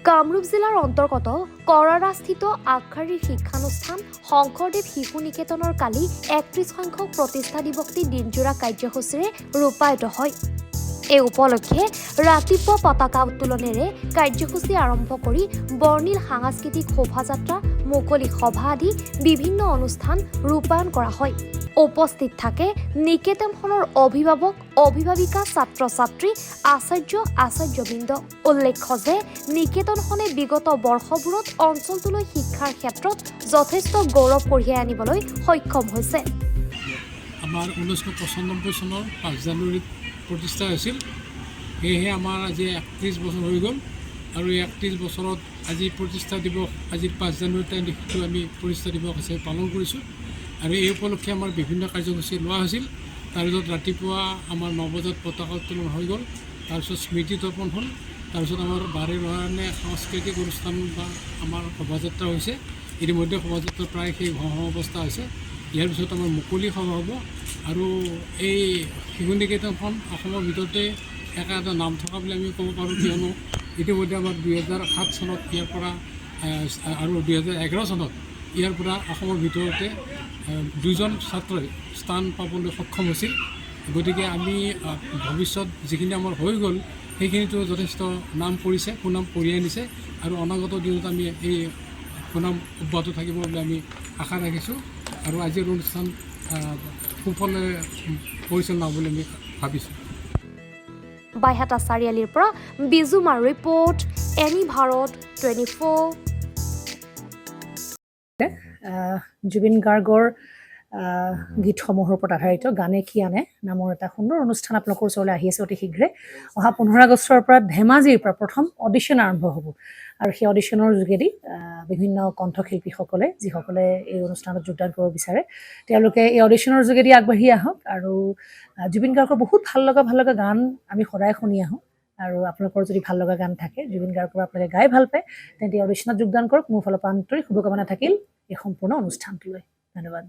কামৰূপ জিলাৰ অন্তৰ্গত কৰাৰাস্থিত আগশাৰীৰ শিক্ষানুষ্ঠান শংকৰদেৱ শিশু নিকেতনৰ কালি ৩১ সংখ্যক প্ৰতিষ্ঠা দিৱসী দিনজোৰা কাৰ্যসূচীৰে ৰূপায়িত হয়। এই উপলক্ষে ৰাতিপুৱা পতাকা উত্তোলনেৰে কাৰ্যসূচী আৰম্ভ কৰি বৰ্ণিল সাংস্কৃতিক শোভাযাত্ৰা, মুকলি সভা আদি বিভিন্ন অনুষ্ঠান ৰূপায়ণ কৰা হয়। উপস্থিত থাকে নিকেতনখনৰ অভিভাৱক, অভিভাৱিকা, ছাত্ৰ-ছাত্ৰী, আচাৰ্যবৃন্দ। উল্লেখ্য যে নিকেতনখনে বিগত বৰ্ষবোৰত অঞ্চলটোলৈ শিক্ষাৰ ক্ষেত্ৰত যথেষ্ট গৌৰৱ কঢ়িয়াই আনিবলৈ সক্ষম হৈছে। আমাৰ 1995 চনৰ 5 জানুৱাৰীত প্ৰতিষ্ঠা হৈছিল। সেয়েহে আমাৰ আজি 31 বছৰ হৈ গ'ল আৰু এই 31 বছৰত আজি প্ৰতিষ্ঠা দিৱস, আজি 5 জানুৱাৰী তাৰিখটো আমি প্ৰতিষ্ঠা দিৱস হিচাপে পালন কৰিছোঁ। আৰু এই উপলক্ষে আমাৰ বিভিন্ন কাৰ্যসূচী লোৱা হৈছিল। তাৰপিছত ৰাতিপুৱা আমাৰ 9 বজাত পতাকা উত্তোলন হৈ গ'ল, তাৰপিছত স্মৃতি তৰ্পণ হ'ল, তাৰপিছত আমাৰ বাৰে কাৰণে সাংস্কৃতিক অনুষ্ঠান বা আমাৰ শোভাযাত্ৰা হৈছে। ইতিমধ্যে শোভাযাত্ৰা প্ৰায় শেষ অৱস্থা হৈছে। ইয়াৰ পিছত আমাৰ মুকলি সভা হ'ব আৰু এই শিশু নিকেতনখন অসমৰ ভিতৰতে এটা নাম থকা বুলি আমি ক'ব পাৰোঁ, কিয়নো ইতিমধ্যে আমাৰ 2007 চনত ইয়াৰ পৰা আৰু 2011 চনত ইয়াৰ পৰা অসমৰ ভিতৰতে 2জন ছাত্ৰই স্থান পাবলৈ সক্ষম হৈছিল। গতিকে আমি ভৱিষ্যত যিখিনি আমাৰ হৈ গ'ল সেইখিনিতো যথেষ্ট নাম কৰিছে, সুনাম কঢ়িয়াই আনিছে আৰু অনাগত দিনত আমি এই সুনাম অব্যাহত থাকিব বুলি আমি আশা ৰাখিছোঁ আৰু আজিৰ অনুষ্ঠান সুফলে পৰিচালনা হ'ব বুলি আমি ভাবিছোঁ। বাইহাটা চাৰিআলিৰ পৰা বিজুমাৰ ৰিপৰ্ট, এনি ভাৰত 24। জুবিন গাৰ্গৰ গীতসমূহৰ ওপৰত আধাৰিত গানে কি আনে নামৰ এটা সুন্দৰ অনুষ্ঠান আপোনালোকৰ ওচৰলৈ আহি আছে অতি শীঘ্ৰে। অহা 15 আগষ্টৰ পৰা ধেমাজিৰ পৰা প্ৰথম অডিশ্যন আৰম্ভ হ'ব আৰু সেই অডিশ্যনৰ যোগেদি বিভিন্ন কণ্ঠশিল্পীসকলে যিসকলে এই অনুষ্ঠানত যোগদান কৰিব বিচাৰে তেওঁলোকে এই অডিশ্যনৰ যোগেদি আগবাঢ়ি আহক আৰু জুবিন গাৰ্গৰ বহুত ভাল লগা গান আমি সদায় শুনি আহোঁ। আৰু আপোনালোকৰ যদি ভাল লগা গান থাকে, জুবিন গাৰ্গৰ আপোনালোকে গাই ভাল পায়, তেন্তে অডিশ্যনত যোগদান কৰক। মোৰ ফালৰ পৰা আন্তৰিক শুভকামনা থাকিল এই সম্পূৰ্ণ অনুষ্ঠানটোলৈ। ধন্যবাদ।